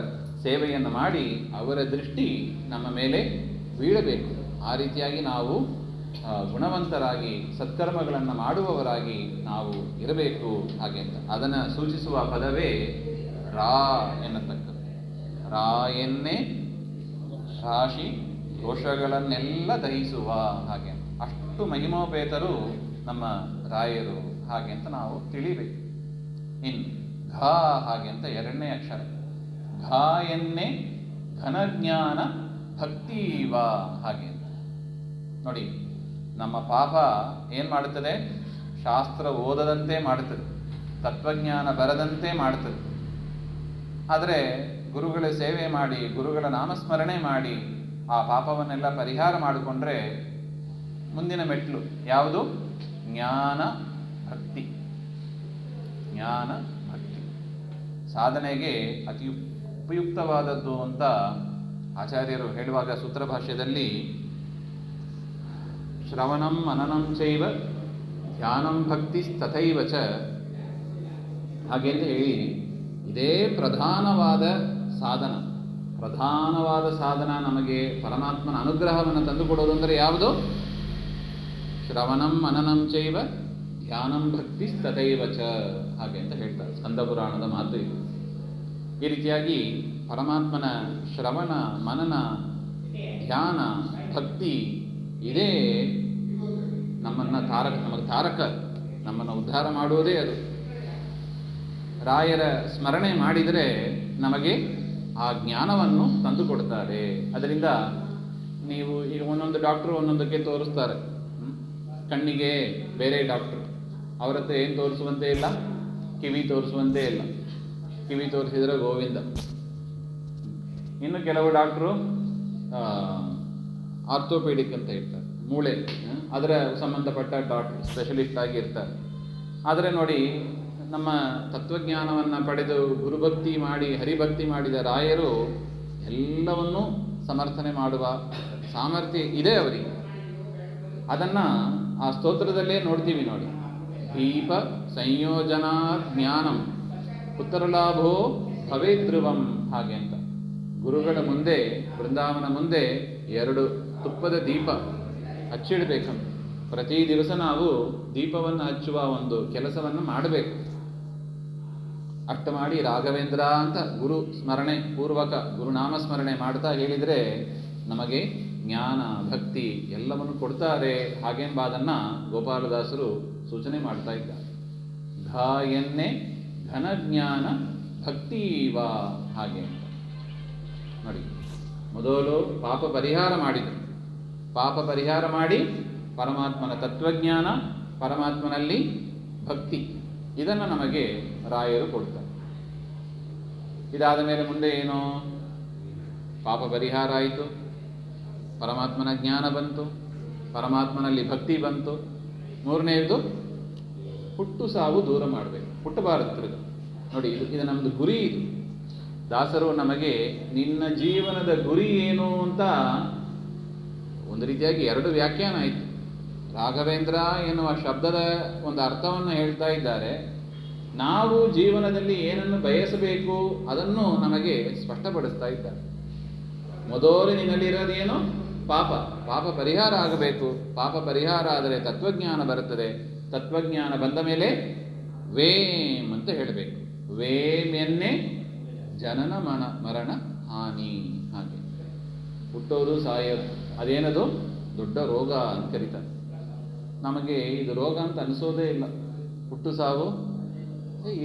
ಸೇವೆಯನ್ನು ಮಾಡಿ ಅವರ ದೃಷ್ಟಿ ನಮ್ಮ ಮೇಲೆ ಬೀಳಬೇಕು. ಆ ರೀತಿಯಾಗಿ ನಾವು ಗುಣವಂತರಾಗಿ ಸತ್ಕರ್ಮಗಳನ್ನು ಮಾಡುವವರಾಗಿ ನಾವು ಇರಬೇಕು ಹಾಗೆ ಅಂತ. ಅದನ್ನು ಸೂಚಿಸುವ ಪದವೇ ರಾ ಎನ್ನತಕ್ಕದ್ದು. ರಾ ಎನ್ನೆ ರಾಶಿ ದೋಷಗಳನ್ನೆಲ್ಲ ದಹಿಸುವ ಹಾಗೆ. ಅಷ್ಟು ಮಹಿಮೋಪೇತರು ನಮ್ಮ ರಾಯರು ಹಾಗೆ ಅಂತ ನಾವು ತಿಳಿಬೇಕು. ಇನ್ನು ಘ ಹಾಗೆ ಅಂತ ಎರಡನೇ ಅಕ್ಷರ. ಘ ಎನ್ನೆ ಘನಜ್ಞಾನ ಭಕ್ತಿವ ಹಾಗೆ ಅಂತ ನೋಡಿ. ನಮ್ಮ ಪಾಪ ಏನು ಮಾಡುತ್ತದೆ? ಶಾಸ್ತ್ರ ಓದದಂತೆ ಮಾಡುತ್ತದೆ, ತತ್ವಜ್ಞಾನ ಬರದಂತೆ ಮಾಡುತ್ತದೆ. ಆದರೆ ಗುರುಗಳ ಸೇವೆ ಮಾಡಿ, ಗುರುಗಳ ನಾಮಸ್ಮರಣೆ ಮಾಡಿ ಆ ಪಾಪವನ್ನೆಲ್ಲ ಪರಿಹಾರ ಮಾಡಿಕೊಂಡ್ರೆ ಮುಂದಿನ ಮೆಟ್ಲು ಯಾವುದು? ಜ್ಞಾನ ಭಕ್ತಿ. ಜ್ಞಾನ ಭಕ್ತಿ ಸಾಧನೆಗೆ ಅತಿ ಉಪಯುಕ್ತವಾದದ್ದು ಅಂತ ಆಚಾರ್ಯರು ಹೇಳುವಾಗ ಸೂತ್ರ ಭಾಷ್ಯದಲ್ಲಿ ಶ್ರವಣಂ ಮನನಂ ಚೈವ ಧ್ಯಾನಂ ಭಕ್ತಿ ತಥೈವ ಚ ಹಾಗೆ ಅಂತ ಹೇಳಿ ಇದೇ ಪ್ರಧಾನವಾದ ಸಾಧನ ನಮಗೆ ಪರಮಾತ್ಮನ ಅನುಗ್ರಹವನ್ನು ತಂದುಕೊಡೋದು ಅಂದರೆ ಯಾವುದು? ಶ್ರವಣಂ ಮನನಂ ಚೈವ ಧ್ಯಾನಂ ಭಕ್ತಿ ತಥೈವ ಚ ಹಾಗೆ ಅಂತ ಹೇಳ್ತಾರೆ. ಸ್ಕಂದ ಪುರಾಣದ ಮಾತು ಇದು. ಈ ರೀತಿಯಾಗಿ ಪರಮಾತ್ಮನ ಶ್ರವಣ ಮನನ ಧ್ಯಾನ ಭಕ್ತಿ ಇದೇ ನಮಗೆ ತಾರಕ, ನಮ್ಮನ್ನು ಉದ್ಧಾರ ಮಾಡುವುದೇ ಅದು. ರಾಯರ ಸ್ಮರಣೆ ಮಾಡಿದರೆ ನಮಗೆ ಆ ಜ್ಞಾನವನ್ನು ತಂದುಕೊಡ್ತಾರೆ. ಅದರಿಂದ ನೀವು ಈಗ ಒಂದೊಂದು ಡಾಕ್ಟ್ರು ಒಂದೊಂದಕ್ಕೆ ತೋರಿಸ್ತಾರೆ. ಕಣ್ಣಿಗೆ ಬೇರೆ ಡಾಕ್ಟ್ರು, ಅವರ ಹತ್ರ ಏನು ತೋರಿಸುವಂತೆ ಇಲ್ಲ, ಕಿವಿ ತೋರಿಸುವಂತೆ ಇಲ್ಲ. ಕಿವಿ ತೋರಿಸಿದರೆ ಗೋವಿಂದ. ಇನ್ನು ಕೆಲವು ಡಾಕ್ಟ್ರು ಆರ್ಥೋಪೆಡಿಕ್ ಅಂತ ಇರ್ತಾರೆ, ಮೂಳೆ ಅದರ ಸಂಬಂಧಪಟ್ಟ ಡಾಕ್ಟರ್ ಸ್ಪೆಷಲಿಸ್ಟ್ ಆಗಿ ಇರ್ತಾರೆ. ಆದರೆ ನೋಡಿ, ನಮ್ಮ ತತ್ವಜ್ಞಾನವನ್ನು ಪಡೆದು ಗುರುಭಕ್ತಿ ಮಾಡಿ ಹರಿಭಕ್ತಿ ಮಾಡಿದ ರಾಯರು ಎಲ್ಲವನ್ನೂ ಸಮರ್ಥನೆ ಮಾಡುವ ಸಾಮರ್ಥ್ಯ ಇದೆ ಅವರಿಗೆ. ಅದನ್ನು ಆ ಸ್ತೋತ್ರದಲ್ಲೇ ನೋಡ್ತೀವಿ ನೋಡಿ. ದೀಪ ಸಂಯೋಜನಾ ಜ್ಞಾನಂ ಉತ್ತರಲಾಭೋ ಭವೇದ್ರುವಂ ಹಾಗೆ ಅಂತ. ಗುರುಗಳ ಮುಂದೆ, ಬೃಂದಾವನ ಮುಂದೆ 2 ತುಪ್ಪದ ದೀಪ ಹಚ್ಚಿಡಬೇಕಂತ. ಪ್ರತಿ ದಿವಸ ನಾವು ದೀಪವನ್ನು ಹಚ್ಚುವ ಒಂದು ಕೆಲಸವನ್ನು ಮಾಡಬೇಕು. ಅಷ್ಟು ಮಾಡಿ ರಾಘವೇಂದ್ರ ಅಂತ ಗುರು ಸ್ಮರಣೆ ಪೂರ್ವಕ ಗುರುನಾಮ ಸ್ಮರಣೆ ಮಾಡ್ತಾ ಹೇಳಿದರೆ ನಮಗೆ ಜ್ಞಾನ ಭಕ್ತಿ ಎಲ್ಲವನ್ನು ಕೊಡ್ತಾರೆ ಹಾಗೆಂಬುದನ್ನು ಗೋಪಾಲದಾಸರು ಸೂಚನೆ ಮಾಡ್ತಾ ಇದ್ದಾರೆ. ಘಾಯನ್ನೇ ಘನಜ್ಞಾನ ಭಕ್ತಿವ ಹಾಗೆ ಅಂತ ನೋಡಿ. ಮೊದಲು ಪಾಪ ಪರಿಹಾರ ಮಾಡಿದರು. ಪಾಪ ಪರಿಹಾರ ಮಾಡಿ ಪರಮಾತ್ಮನ ತತ್ವಜ್ಞಾನ, ಪರಮಾತ್ಮನಲ್ಲಿ ಭಕ್ತಿ, ಇದನ್ನು ನಮಗೆ ರಾಯರು ಕೊಡ್ತಾರೆ. ಇದಾದ ಮೇಲೆ ಮುಂದೆ ಏನು? ಪಾಪ ಪರಿಹಾರ ಆಯಿತು, ಪರಮಾತ್ಮನ ಜ್ಞಾನ ಬಂತು, ಪರಮಾತ್ಮನಲ್ಲಿ ಭಕ್ತಿ ಬಂತು. 3ನೇದು ಹುಟ್ಟು ಸಾವು ದೂರ ಮಾಡಬೇಕು, ಹುಟ್ಟಬಾರದು. ನೋಡಿ, ಇದು ನಮ್ಮದು ಗುರಿ. ಇದು ದಾಸರು ನಮಗೆ ನಿನ್ನ ಜೀವನದ ಗುರಿ ಏನು ಅಂತ ಒಂದು ರೀತಿಯಾಗಿ 2 ವ್ಯಾಖ್ಯಾನ ಆಯಿತು. ರಾಘವೇಂದ್ರ ಎನ್ನುವ ಶಬ್ದದ ಒಂದು ಅರ್ಥವನ್ನು ಹೇಳ್ತಾ ಇದ್ದಾರೆ. ನಾವು ಜೀವನದಲ್ಲಿ ಏನನ್ನು ಬಯಸಬೇಕು ಅದನ್ನು ನಮಗೆ ಸ್ಪಷ್ಟಪಡಿಸ್ತಾ ಇದ್ದಾರೆ. ಮೊದಲು ನಿನ್ನಲ್ಲಿರೋದೇನು? ಪಾಪ ಪರಿಹಾರ ಆಗಬೇಕು. ಪಾಪ ಪರಿಹಾರ ಆದರೆ ತತ್ವಜ್ಞಾನ ಬರುತ್ತದೆ. ತತ್ವಜ್ಞಾನ ಬಂದ ಮೇಲೆ ವೇಮ್ ಅಂತ ಹೇಳಬೇಕು. ವೇಮ್ ಎನ್ನೇ ಜನನ ಮರಣ ಹಾನಿ ಹಾಗೆ. ಹುಟ್ಟೋದು ಸಾಯೋದು ಅದೇನದು ದೊಡ್ಡ ರೋಗ ಅಂತ ಕರೀತಾರೆ. ನಮಗೆ ಇದು ರೋಗ ಅಂತ ಅನಿಸೋದೇ ಇಲ್ಲ. ಹುಟ್ಟು ಸಾವು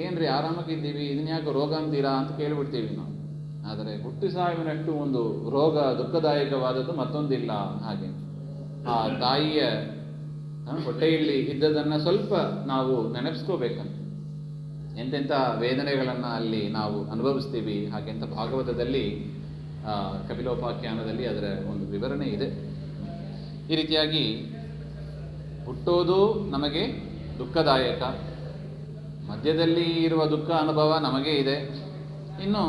ಏನ್ರಿ ಆರಾಮಾಗಿದ್ದೀವಿ, ಇದನ್ಯಾಕೆ ರೋಗ ಅಂತೀರಾ ಅಂತ ಕೇಳಿಬಿಡ್ತೀವಿ ನಾವು. ಆದರೆ ಹುಟ್ಟು ಸಾವಿನಷ್ಟು ಒಂದು ರೋಗ ದುಃಖದಾಯಕವಾದದ್ದು ಮತ್ತೊಂದಿಲ್ಲ. ಹಾಗೆ ಆ ತಾಯಿಯ ಹೊಟ್ಟೆಯಲ್ಲಿ ಇದ್ದದನ್ನು ಸ್ವಲ್ಪ ನಾವು ನೆನಪಿಸ್ಕೋಬೇಕಂತ. ಎಂತೆಂಥ ವೇದನೆಗಳನ್ನು ಅಲ್ಲಿ ನಾವು ಅನುಭವಿಸ್ತೀವಿ ಹಾಗೆಂತ ಭಾಗವತದಲ್ಲಿ ಕಪಿಲೋಪಾಖ್ಯಾನದಲ್ಲಿ ಅದರ ಒಂದು ವಿವರಣೆ ಇದೆ. ಈ ರೀತಿಯಾಗಿ ಹುಟ್ಟೋದು ನಮಗೆ ದುಃಖದಾಯಕ, ಮಧ್ಯದಲ್ಲಿ ಇರುವ ದುಃಖ ಅನುಭವ ನಮಗೆ ಇದೆ. ಇನ್ನು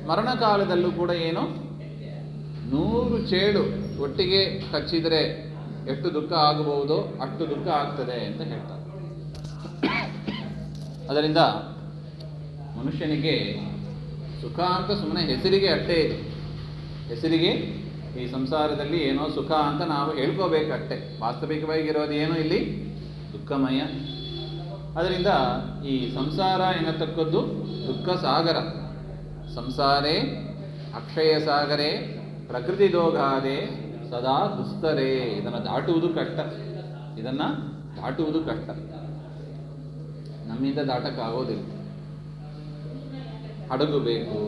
ಮರಣಕಾಲದಲ್ಲೂ ಕೂಡ ಏನು 100 ಚೇಳು ಒಟ್ಟಿಗೆ ಕಚ್ಚಿದರೆ ಎಷ್ಟು ದುಃಖ ಆಗಬಹುದೋ ಅಷ್ಟು ದುಃಖ ಆಗ್ತದೆ ಅಂತ ಹೇಳ್ತಾರೆ. ಅದರಿಂದ ಮನುಷ್ಯನಿಗೆ ಸುಖ ಅಂತ ಸುಮ್ಮನೆ ಹೆಸರಿಗೆ ಅಷ್ಟೇ ಇದೆ. ಹೆಸರಿಗೆ ಈ ಸಂಸಾರದಲ್ಲಿ ಏನೋ ಸುಖ ಅಂತ ನಾವು ಹೇಳ್ಕೋಬೇಕಷ್ಟೆ. ವಾಸ್ತವಿಕವಾಗಿರೋದು ಏನು ಇಲ್ಲಿ ದುಃಖಮಯ. ಅದರಿಂದ ಈ ಸಂಸಾರ ಎನ್ನತಕ್ಕದ್ದು ದುಃಖ ಸಾಗರ. ಸಂಸಾರೇ ಅಕ್ಷಯ ಸಾಗರೇ ಪ್ರಕೃತಿ ದೋಗಾದೆ ಸದಾ ದುಸ್ತರೇ. ಇದನ್ನು ದಾಟುವುದು ಕಷ್ಟ. ನಮ್ಮಿಂದ ದಾಟಕ್ಕಾಗೋದಿಲ್ಲ. ಹಡಗು ಬೇಕು,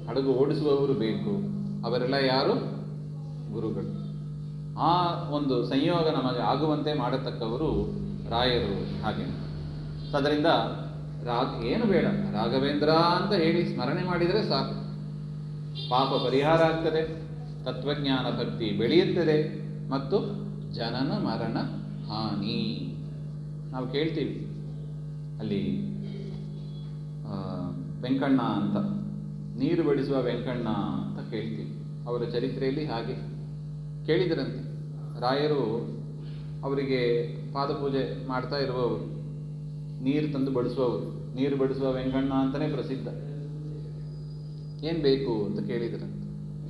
ಹಡಗು ಓಡಿಸುವವರು ಬೇಕು. ಅವರೆಲ್ಲ ಯಾರು? ಗುರುಗಳು. ಆ ಒಂದು ಸಂಯೋಗ ನಮಗೆ ಆಗುವಂತೆ ಮಾಡತಕ್ಕವರು ರಾಯರು. ಹಾಗೆ ಅದರಿಂದ ಏನು ಬೇಡ, ರಾಘವೇಂದ್ರ ಅಂತ ಹೇಳಿ ಸ್ಮರಣೆ ಮಾಡಿದರೆ ಸಾಕು. ಪಾಪ ಪರಿಹಾರ ಆಗ್ತದೆ, ತತ್ವಜ್ಞಾನ ಭಕ್ತಿ ಬೆಳೆಯುತ್ತದೆ ಮತ್ತು ಜನನ ಮರಣ ಹಾನಿ. ನಾವು ಕೇಳ್ತೀವಿ ಅಲ್ಲಿ ವೆಂಕಣ್ಣ ಅಂತ, ನೀರು ಬಡಿಸುವ ವೆಂಕಣ್ಣ ಅಂತ ಕೇಳ್ತೀವಿ. ಅವರ ಚರಿತ್ರೆಯಲ್ಲಿ ಹಾಗೆ ಕೇಳಿದರಂತೆ. ರಾಯರು ಅವರಿಗೆ ಪಾದಪೂಜೆ ಮಾಡ್ತಾ ಇರುವವರು, ನೀರು ತಂದು ಬಡಿಸುವವರು, ನೀರು ಬಡಿಸುವ ವೆಂಕಣ್ಣ ಅಂತಲೇ ಪ್ರಸಿದ್ಧ. ಏನು ಬೇಕು ಅಂತ ಕೇಳಿದ್ರಂತೆ.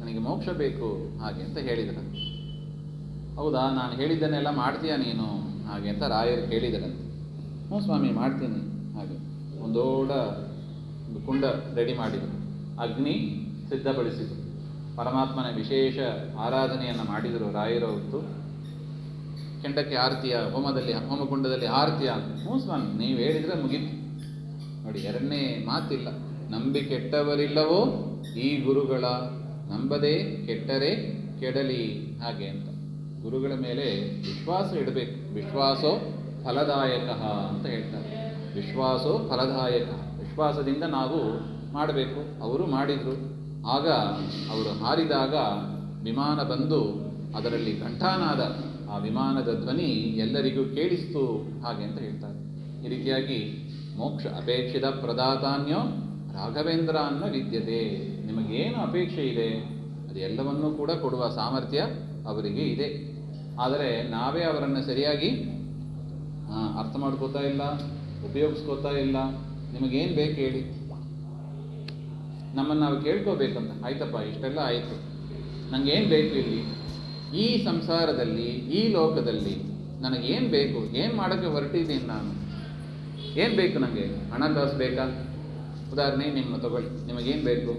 ನನಗೆ ಮೋಕ್ಷ ಬೇಕು ಹಾಗೆ ಅಂತ ಹೇಳಿದ್ರಂತೆ. ಹೌದಾ, ನಾನು ಹೇಳಿದ್ದನ್ನೆಲ್ಲ ಮಾಡ್ತೀಯಾ ನೀನು ಹಾಗೆ ಅಂತ ರಾಯರು ಕೇಳಿದರಂತೆ. ಹ್ಞೂ ಸ್ವಾಮಿ ಮಾಡ್ತೀನಿ ಹಾಗೆ. ಒಂದು ದೊಡ್ಡ ಒಂದು ಕುಂಡ ರೆಡಿ ಮಾಡಿದರು, ಅಗ್ನಿ ಸಿದ್ಧಪಡಿಸಿದರು, ಪರಮಾತ್ಮನ ವಿಶೇಷ ಆರಾಧನೆಯನ್ನು ಮಾಡಿದರು ರಾಯರು. ಹೊತ್ತು ಕೆಂಡಕ್ಕೆ ಆರತಿಯ ಹೋಮಕುಂಡದಲ್ಲಿ ಆರತಿಯ. ಹ್ಞೂ ಸ್ವಾಮಿ ನೀವು ಹೇಳಿದರೆ ಮುಗೀತು. ನೋಡಿ, ಎರಡನೇ ಮಾತಿಲ್ಲ. ನಂಬಿ ಕೆಟ್ಟವರಿಲ್ಲವೋ ಈ ಗುರುಗಳ, ನಂಬದೇ ಕೆಟ್ಟರೆ ಕೆಡಲಿ ಹಾಗೆ ಅಂತ. ಗುರುಗಳ ಮೇಲೆ ವಿಶ್ವಾಸ ಇಡಬೇಕು. ವಿಶ್ವಾಸೋ ಫಲದಾಯಕ ಅಂತ ಹೇಳ್ತಾರೆ. ವಿಶ್ವಾಸೋ ಫಲದಾಯಕ, ವಿಶ್ವಾಸದಿಂದ ನಾವು ಮಾಡಬೇಕು. ಅವರು ಮಾಡಿದರು. ಆಗ ಅವರು ಹಾರಿದಾಗ ವಿಮಾನ ಬಂದು ಅದರಲ್ಲಿ ಘಂಟಾನಾದ, ಆ ವಿಮಾನದ ಧ್ವನಿ ಎಲ್ಲರಿಗೂ ಕೇಳಿಸ್ತು ಹಾಗೆ ಅಂತ ಹೇಳ್ತಾರೆ. ಈ ರೀತಿಯಾಗಿ ಮೋಕ್ಷ ಅಪೇಕ್ಷಿತ ಪ್ರದಾತಾನ್ಯೋ ರಾಘವೇಂದ್ರ ಅನ್ನೋ ವಿದ್ಯತೆ. ನಿಮಗೇನು ಅಪೇಕ್ಷೆ ಇದೆ ಅದೆಲ್ಲವನ್ನೂ ಕೂಡ ಕೊಡುವ ಸಾಮರ್ಥ್ಯ ಅವರಿಗೆ ಇದೆ. ಆದರೆ ನಾವೇ ಅವರನ್ನು ಸರಿಯಾಗಿ ಅರ್ಥ ಮಾಡ್ಕೋತಾ ಇಲ್ಲ, ಉಪಯೋಗಿಸ್ಕೋತಾ ಇಲ್ಲ. ನಿಮಗೇನು ಬೇಕು ಹೇಳಿ, ನಮ್ಮನ್ನು ನಾವು ಕೇಳ್ಕೋಬೇಕಂತ. ಆಯ್ತಪ್ಪ, ಇಷ್ಟೆಲ್ಲ ಆಯಿತು, ನನಗೇನು ಬೇಕು ಇಲ್ಲಿ ಈ ಸಂಸಾರದಲ್ಲಿ, ಈ ಲೋಕದಲ್ಲಿ ನನಗೇನು ಬೇಕು, ಏನು ಮಾಡೋಕ್ಕೆ ಹೊರಟಿದ್ದೀನಿ ನಾನು, ಏನು ಬೇಕು ನನಗೆ? ಹಣಕಾಸು ಬೇಕಾ? ಉದಾಹರಣೆ ನಿಮ್ಮ ತಗೊಳ್ಳಿ, ನಿಮಗೇನು ಬೇಕು?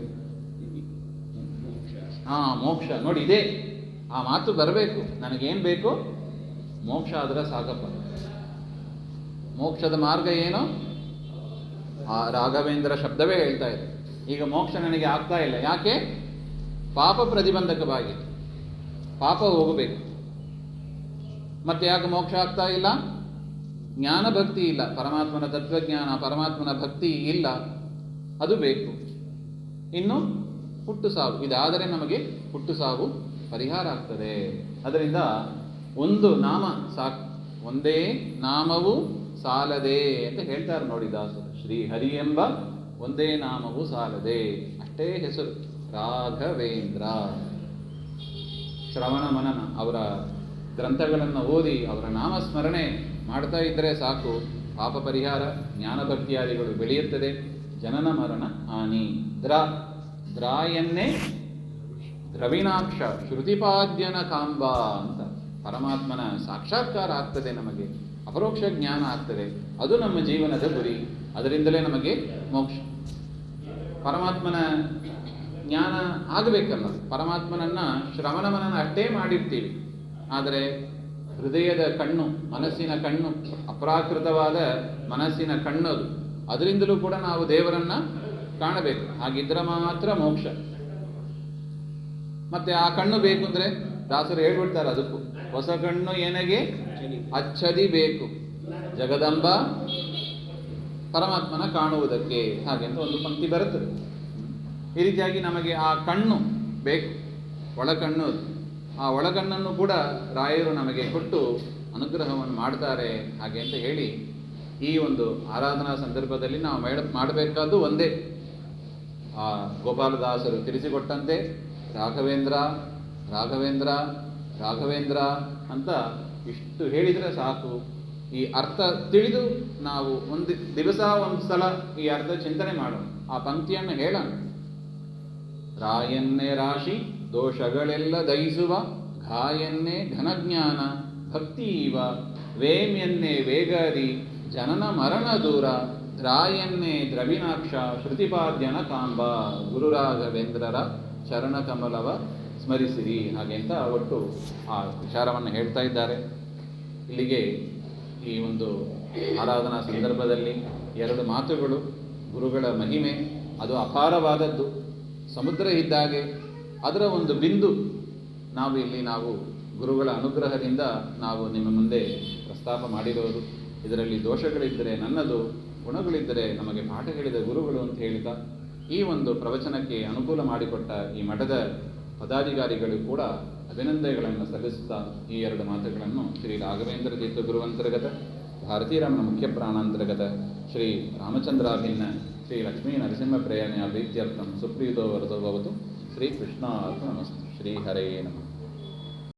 ಮೋಕ್ಷ. ನೋಡಿ, ಇದೇ ಆ ಮಾತು ಬರಬೇಕು. ನನಗೇನು ಬೇಕು? ಮೋಕ್ಷ ಆದರೆ ಸಾಕಪ್ಪ. ಮೋಕ್ಷದ ಮಾರ್ಗ ಏನು? ಆ ರಾಘವೇಂದ್ರ ಶಬ್ದವೇ ಹೇಳ್ತಾ ಇದೆ. ಈಗ ಮೋಕ್ಷ ನನಗೆ ಆಗ್ತಾ ಇಲ್ಲ. ಯಾಕೆ? ಪಾಪ ಪ್ರತಿಬಂಧಕವಾಗಿದೆ, ಪಾಪ ಹೋಗಬೇಕು. ಮತ್ತೆ ಯಾಕೆ ಮೋಕ್ಷ ಆಗ್ತಾ ಇಲ್ಲ? ಜ್ಞಾನ ಭಕ್ತಿ ಇಲ್ಲ, ಪರಮಾತ್ಮನ ತತ್ವಜ್ಞಾನ, ಪರಮಾತ್ಮನ ಭಕ್ತಿ ಇಲ್ಲ, ಅದು ಬೇಕು. ಇನ್ನು ಹುಟ್ಟು ಸಾವು, ಇದಾದರೆ ನಮಗೆ ಹುಟ್ಟು ಸಾವು ಪರಿಹಾರ ಆಗ್ತದೆ. ಅದರಿಂದ ಒಂದು ನಾಮ ಸಾಕು, ಒಂದೇ ನಾಮವು ಸಾಲದೆ ಅಂತ ಹೇಳ್ತಾರೆ ನೋಡಿ ದಾಸರು. ಶ್ರೀಹರಿ ಎಂಬ ಒಂದೇ ನಾಮವು ಸಾಲದೆ, ಅಷ್ಟೇ ಹೆಸರು ರಾಘವೇಂದ್ರ. ಶ್ರವಣ ಮನನ, ಅವರ ಗ್ರಂಥಗಳನ್ನು ಓದಿ ಅವರ ನಾಮಸ್ಮರಣೆ ಮಾಡ್ತಾ ಇದ್ದರೆ ಸಾಕು, ಪಾಪ ಪರಿಹಾರ, ಜ್ಞಾನಭಕ್ತಿಯಾದಿಗಳು ಬೆಳೆಯುತ್ತದೆ. ಜನನ ಮರಣ ಹಾನಿ. ದ್ರಾಯನ್ನೇ ದ್ರವಿಣಾಕ್ಷ ಶ್ರುತಿಪಾದ್ಯನ ಕಾಂಬ ಅಂತ ಪರಮಾತ್ಮನ ಸಾಕ್ಷಾತ್ಕಾರ ಆಗ್ತದೆ, ನಮಗೆ ಅಪರೋಕ್ಷ ಜ್ಞಾನ ಆಗ್ತದೆ. ಅದು ನಮ್ಮ ಜೀವನದ ಗುರಿ. ಅದರಿಂದಲೇ ನಮಗೆ ಮೋಕ್ಷ. ಪರಮಾತ್ಮನ ಜ್ಞಾನ ಆಗಬೇಕಲ್ಲ. ಪರಮಾತ್ಮನನ್ನು ಶ್ರವಣ ಮನನ ಅಷ್ಟೇ ಮಾಡಿರ್ತೀವಿ, ಆದರೆ ಹೃದಯದ ಕಣ್ಣು, ಮನಸ್ಸಿನ ಕಣ್ಣು, ಅಪ್ರಾಕೃತವಾದ ಮನಸ್ಸಿನ ಕಣ್ಣದು, ಅದರಿಂದಲೂ ಕೂಡ ನಾವು ದೇವರನ್ನು ಕಾಣಬೇಕು. ಹಾಗಿದ್ರೆ ಮಾತ್ರ ಮೋಕ್ಷ. ಮತ್ತೆ ಆ ಕಣ್ಣು ಬೇಕು ಅಂದರೆ ದಾಸರು ಹೇಳ್ಬಿಡ್ತಾರೆ, ಅದಕ್ಕೂ ಹೊಸ ಕಣ್ಣು ಏನೆಗೆ ಅಚ್ಚದಿ ಬೇಕು ಜಗದಂಬ ಪರಮಾತ್ಮನ ಕಾಣುವುದಕ್ಕೆ ಹಾಗೆ ಅಂತ ಒಂದು ಪಂಕ್ತಿ ಬರುತ್ತದೆ. ಈ ರೀತಿಯಾಗಿ ನಮಗೆ ಆ ಕಣ್ಣು ಬೇಕು, ಒಳಕಣ್ಣು. ಆ ಒಳಕಣ್ಣನ್ನು ಕೂಡ ರಾಯರು ನಮಗೆ ಕೊಟ್ಟು ಅನುಗ್ರಹವನ್ನು ಮಾಡ್ತಾರೆ ಹಾಗೆ ಅಂತ ಹೇಳಿ, ಈ ಒಂದು ಆರಾಧನಾ ಸಂದರ್ಭದಲ್ಲಿ ನಾವು ಮಾಡಬೇಕಾದ್ದು ಒಂದೇ. ಆ ಗೋಪಾಲದಾಸರು ತಿಳಿಸಿಕೊಟ್ಟಂತೆ ರಾಘವೇಂದ್ರ ರಾಘವೇಂದ್ರ ರಾಘವೇಂದ್ರ ಅಂತ ಇಷ್ಟು ಹೇಳಿದರೆ ಸಾಕು. ಈ ಅರ್ಥ ತಿಳಿದು ನಾವು ಒಂದು ದಿವಸ ಒಂದು ಸಲ ಈ ಅರ್ಥ ಚಿಂತನೆ ಮಾಡೋಣ, ಆ ಪಂಕ್ತಿಯನ್ನು ಹೇಳೋಣ. ರಾಯನ್ನೇ ರಾಶಿ ದೋಷಗಳೆಲ್ಲ ದಯಿಸುವ, ಘಾಯನ್ನೇ ಘನಜ್ಞಾನ ಭಕ್ತಿ ಇವ, ವೇಮ್ಯನ್ನೇ ವೇಗರಿ ಜನನ ಮರಣ ದೂರ, ದ್ರಾಯನ್ನೇ ದ್ರವಿಣಾಕ್ಷ ಶ್ರುತಿಪಾದ್ಯನ ಕಾಂಬ, ಗುರುರಾಘವೇಂದ್ರರ ಚರಣಕಮಲವ ಸ್ಮರಿಸಿರಿ ಹಾಗೆ ಅಂತ ಒಟ್ಟು ಆ ವಿಚಾರವನ್ನು ಹೇಳ್ತಾ ಇದ್ದಾರೆ. ಇಲ್ಲಿಗೆ ಈ ಒಂದು ಆರಾಧನಾ ಸಂದರ್ಭದಲ್ಲಿ ಎರಡು ಮಾತುಗಳು. ಗುರುಗಳ ಮಹಿಮೆ ಅದು ಅಪಾರವಾದದ್ದು, ಸಮುದ್ರ ಇದ್ದಾಗೆ. ಅದರ ಒಂದು ಬಿಂದು ನಾವು ಗುರುಗಳ ಅನುಗ್ರಹದಿಂದ ನಾವು ನಿಮ್ಮ ಮುಂದೆ ಪ್ರಸ್ತಾಪ ಮಾಡಿರೋದು. ಇದರಲ್ಲಿ ದೋಷಗಳಿದ್ದರೆ ನನ್ನದು, ಗುಣಗಳಿದ್ದರೆ ನಮಗೆ ಪಾಠ ಹೇಳಿದ ಗುರುಗಳು ಅಂತ ಹೇಳ್ತಾ, ಈ ಒಂದು ಪ್ರವಚನಕ್ಕೆ ಅನುಕೂಲ ಮಾಡಿಕೊಟ್ಟ ಈ ಮಠದ ಪದಾಧಿಕಾರಿಗಳು ಕೂಡ ಅಭಿನಂದನೆಗಳನ್ನು ಸಲ್ಲಿಸುತ್ತಾ ಈ ಎರಡು ಮಾತುಗಳನ್ನು ಶ್ರೀ ರಾಘವೇಂದ್ರ ತೀರ್ಥ ಗುರುವಂತರ್ಗತ, ಭಾರತೀರಾಮನ ಮುಖ್ಯ ಪ್ರಾಣಾಂತರ್ಗತ, ಶ್ರೀ ರಾಮಚಂದ್ರಾಭಿನ್ನ ಶ್ರೀ ಲಕ್ಷ್ಮೀ ನರಸಿಂಹ ಪ್ರಯಾಣ ಪ್ರೀತ್ಯರ್ಥಂ ಸುಪ್ರೀತೋ ವರದೋ ಭವತು. ಶ್ರೀ ಕೃಷ್ಣಾರ್ಪಣಮಸ್ತು. ಶ್ರೀ ಹರೇ ನಮಃ.